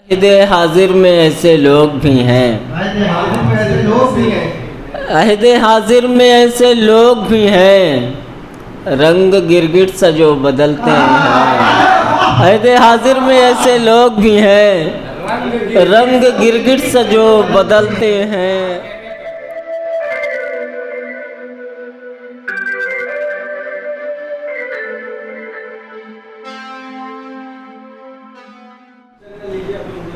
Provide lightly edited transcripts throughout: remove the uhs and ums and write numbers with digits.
अहद हाजिर में ऐसे लोग भी हैं, अहद हाजिर में ऐसे लोग भी हैं, रंग गिरगिट सा जो बदलते हैं। अहद हाजिर में ऐसे लोग भी हैं, रंग गिरगिट सा जो बदलते हैं।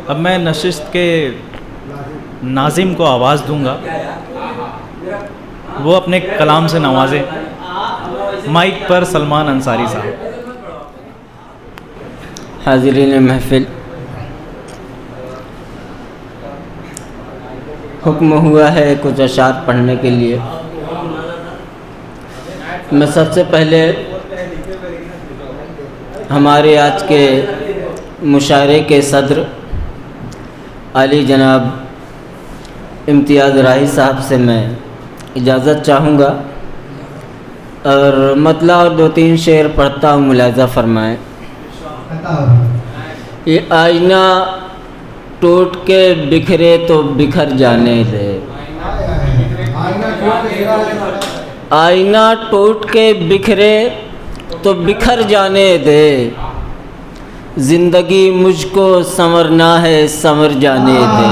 अब मैं नशिस्त के नाज़िम को आवाज़ दूंगा, वो अपने कलाम से नवाजें। माइक पर सलमान अंसारी साहब। हाज़रीन महफिल, हुक्म हुआ है कुछ अशार पढ़ने के लिए। मैं सबसे पहले हमारे आज के मुशायरे के सदर आली जनाब इम्तियाज़ राही साहब से मैं इजाज़त चाहूँगा और मतला और 2-3 शेर पढ़ता हूँ, मुलाज़ा फरमाएँ। ये आईना टूट के बिखरे तो बिखर जाने दे, आईना टूट के बिखरे तो बिखर जाने दे, ज़िंदगी मुझको संवरना है संवर जाने दे,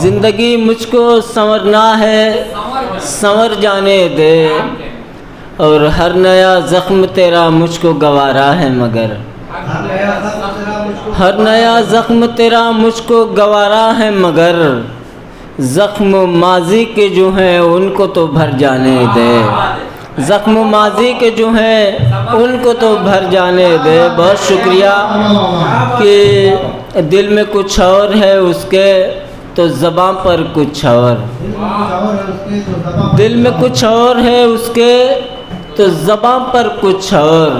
ज़िंदगी मुझको संवरना है संवर जाने दे, और हर नया ज़ख्म तेरा मुझको गवारा है मगर, हर नया ज़ख्म तेरा मुझको गवारा है मगर, ज़ख्म माजी के जो हैं उनको तो भर जाने दे, ज़ख्म माजी के जो हैं उनको तो भर जाने दे। बहुत शुक्रिया कि दिल में कुछ और है उसके तो ज़बां पर कुछ और, दिल में कुछ और है उसके तो ज़बां पर कुछ और,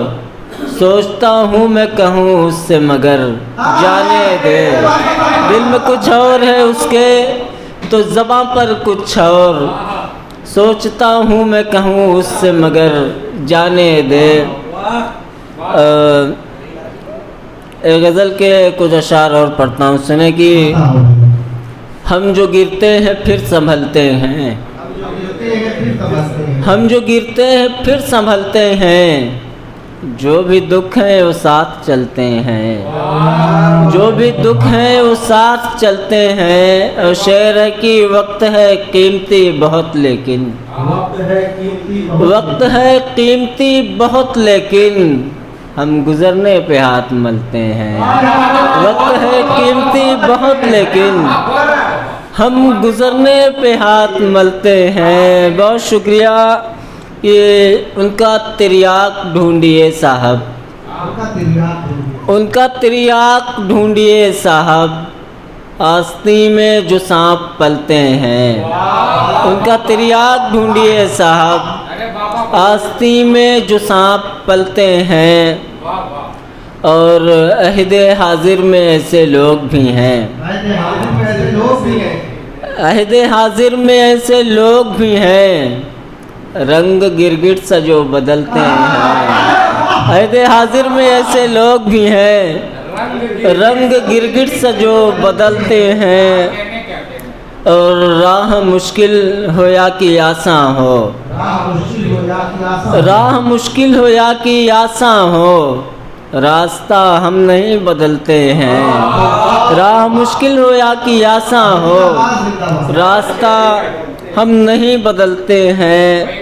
सोचता हूँ मैं कहूँ उससे मगर जाने दे, दिल में कुछ और है उसके तो ज़बां पर कुछ और, सोचता हूँ मैं कहूँ उससे मगर जाने दे। एक गज़ल के कुछ अशार और पढ़ता हूँ, सुने कि हम जो गिरते हैं फिर संभलते हैं, हम जो गिरते हैं फिर संभलते हैं, जो भी दुख है वो साथ चलते हैं, जो भी दुख है वो साथ चलते हैं। और शेर है कि वक्त है कीमती बहुत लेकिन, वक्त है कीमती बहुत लेकिन, हम गुज़रने पे हाथ मलते हैं। वक्त है कीमती बहुत लेकिन, हम गुज़रने पे हाथ मलते हैं। बहुत शुक्रिया। ये उनका तिरयाक ढूंढिए साहब, उनका तिरयाक ढूंढिए साहब, आस्ती में जो सांप पलते हैं, उनका तिरयाक ढूंढिए साहब, आस्ती में जो सांप पलते हैं। और अहद हाजिर में ऐसे लोग भी हैं, अहद हाजिर में ऐसे लोग भी हैं, रंग गिरगिट सा जो बदलते हैं। अहद हाजिर में ऐसे लोग भी हैं, रंग गिरगिट सा जो बदलते हैं। और राह मुश्किल हो या कि आसान हो, राह मुश्किल हो या कि आसान हो, रास्ता हम नहीं बदलते हैं। राह मुश्किल हो या कि आसान हो, रास्ता हम नहीं बदलते हैं।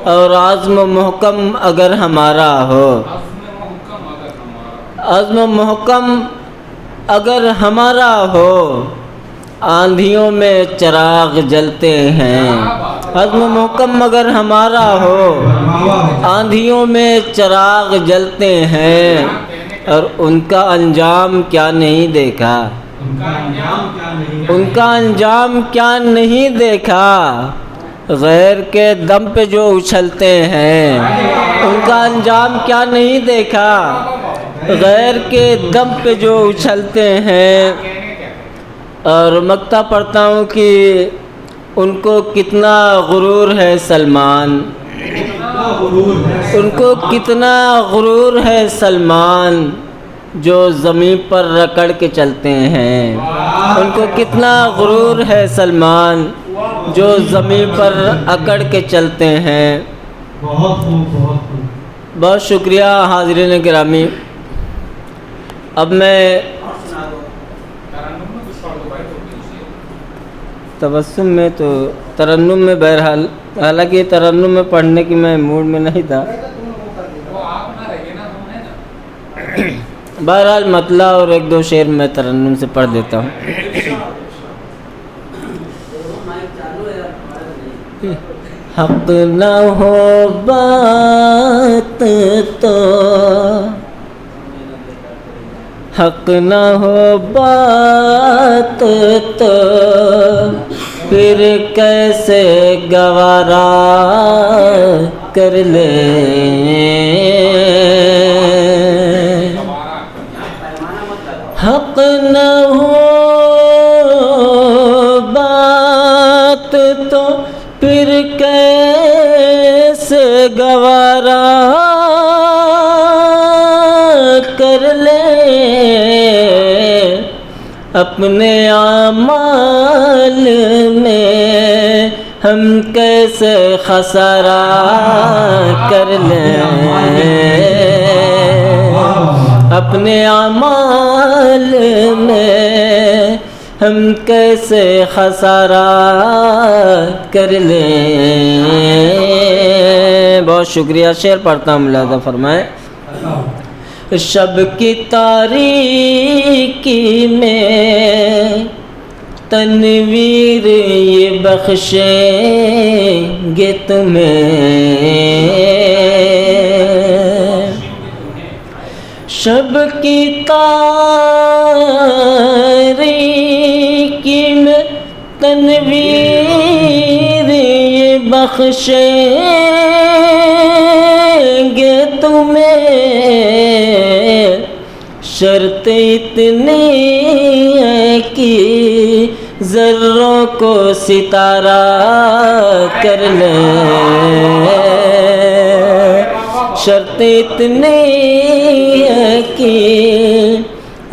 और आज़्म मुहकम अगर हमारा हो, आज़्म मुहकम अगर हमारा हो, आंधियों में चिराग जलते हैं। आज़्म मुहकम अगर हमारा हो, आंधियों में चिराग जलते हैं। और उनका अंजाम क्या नहीं देखा, उनका अंजाम क्या नहीं देखा, गैर के दम पे जो उछलते हैं। उनका अंजाम क्या नहीं देखा, गैर के दम पे जो उछलते हैं। और मक्ता पढ़ता हूँ कि उनको कितना गुरूर है सलमान, उनको कितना गुरूर है सलमान, जो ज़मीन पर रगड़ के चलते हैं। उनको कितना गुरूर है सलमान, जो ज़मीन पर अकड़ के चलते हैं। बहुत खूब, बहुत खूब। बहुत शुक्रिया हाज़रीन गिरामी। अब मैं तबस्सुम में तो तरन्नुम में बहरहाल, हालांकि तरन्नुम में पढ़ने की मैं मूड में नहीं था। बहरहाल मतला और एक दो शेर मैं तरन्नुम से पढ़ देता हूँ। हक न हो बात तो, हक न हो बात तो फिर कैसे गवारा कर ले। हक न हो बात तो फिर कैसे गवारा कर ले। अपने आमाल में हम कैसे खसारा कर लें। अपने आमाल में हम कैसे खसारा कर लें। बहुत शुक्रिया। शेर पढ़ता हूँ, मुलाज़ा फरमाएं। शब की तारीकी में तनवीर ये बख्शेंगे तुम्हें। शब की तारीकी में तनवीर ये बख्शेंगे तुम्हें। शर्त इतनी है कि ज़र्रों को सितारा कर लें। शर्त इतनी है कि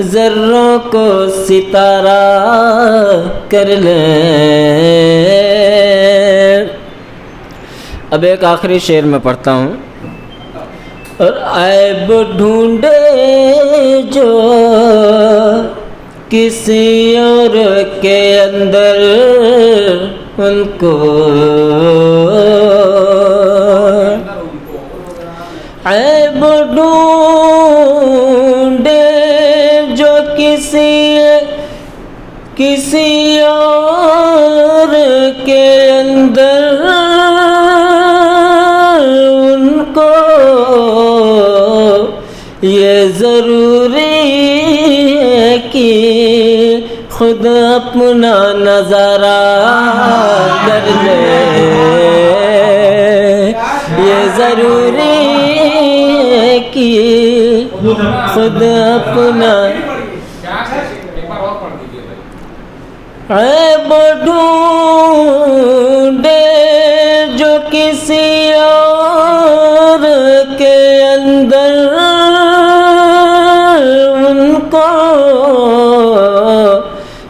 ज़र्रों को सितारा कर लें। अब एक आखिरी शेर में पढ़ता हूँ। और ऐब ढूंढे जो किसी और के अंदर उनको, ऐब ढूंढे जो किसी और के अंदर उनको, ये ज़रूरी है कि खुद अपना नज़ारा कर ले। ये ज़रूरी है कि खुद अपना ऐब ढूंढे जो किसी और के अंदर उनको,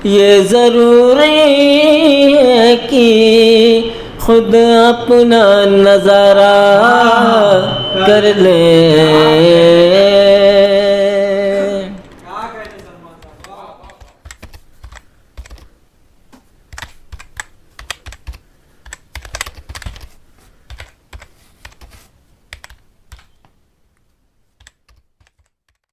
ये ज़रूरी है कि खुद अपना नज़ारा कर ले।